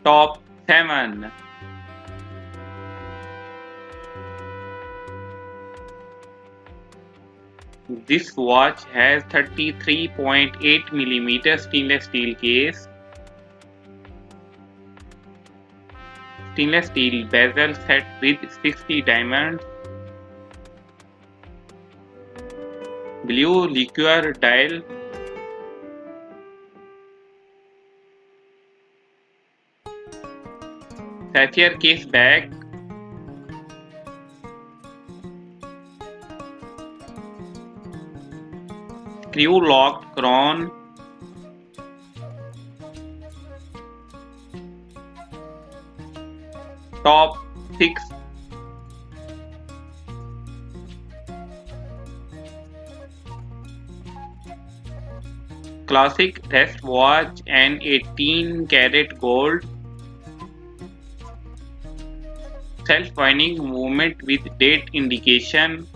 Top 7. This watch has 33.8 mm stainless steel case, stainless steel bezel set with 60 diamonds, blue liqueur dial, sapphire case back, screw locked crown, top 6. Classic wrist watch and 18 karat gold, self-winding movement with date indication,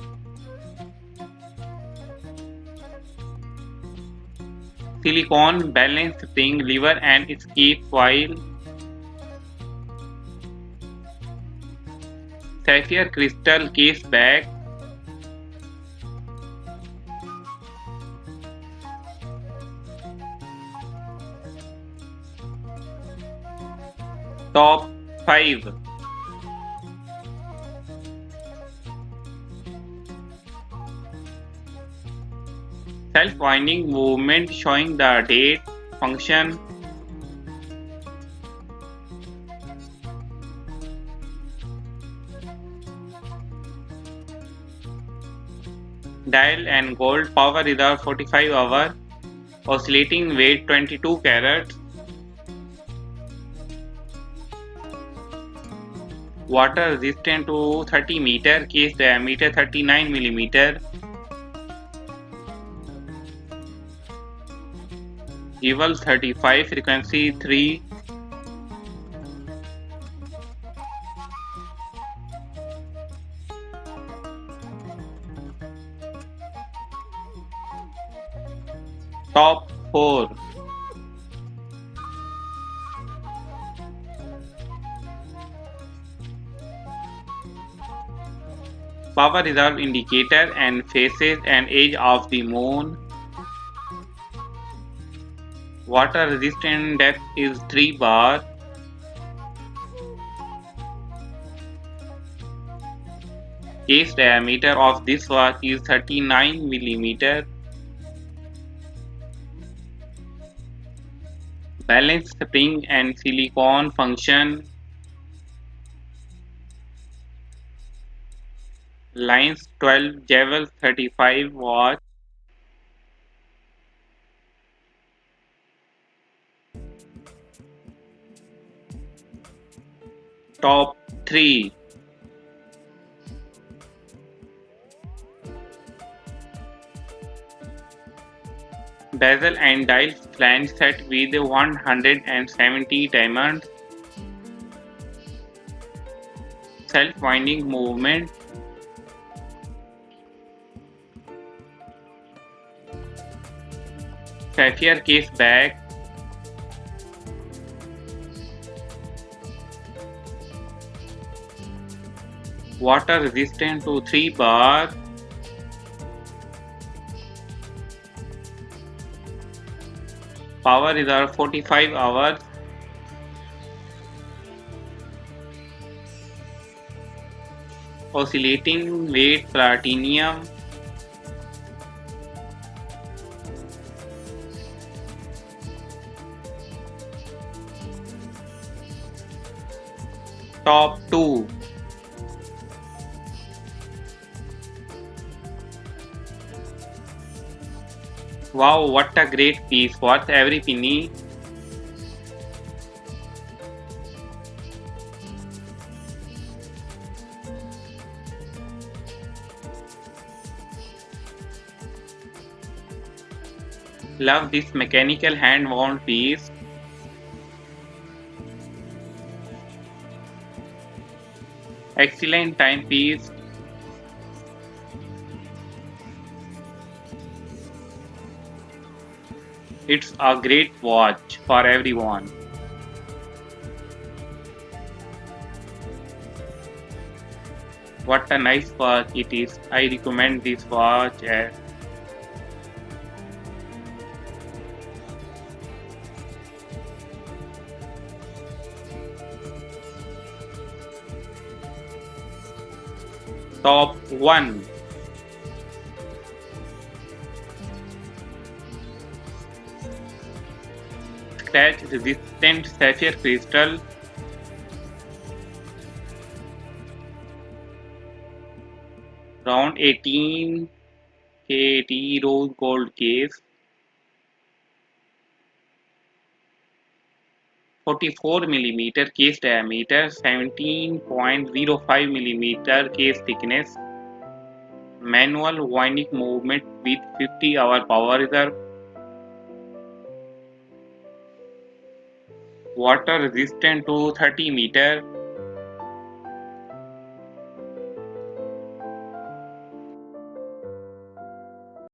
silicone balance spring lever and escape foil, sapphire crystal case back, top 5. Self-winding movement showing the date, function, dial and gold, power reserve 45 hour, oscillating weight 22 carats, water resistant to 30 meter, case diameter 39 millimeter, Jewel 35, frequency 3, top 4. Power reserve indicator and faces and edge of the moon. Water resistant depth is 3 bar. Case diameter of this watch is 39 millimeter. Balance spring and silicone function. Lines 12, Jewel 35 watch. Top 3. Bezel and dial flange set with 170 diamonds. Self-winding movement. Sapphire case back. Water resistant to 3 bar. Power reserve 45 hours. Oscillating weight platinum. Top 2. Wow, what a great piece, worth every penny. Love this mechanical hand-wound piece. Excellent timepiece. It's a great watch for everyone. What a nice watch it is. I recommend this watch as top 1. Scratch resistant sapphire crystal, round 18 KT rose gold case, 44 mm case diameter, 17.05 mm case thickness, manual winding movement with 50-hour power reserve, water resistant to 30 meter,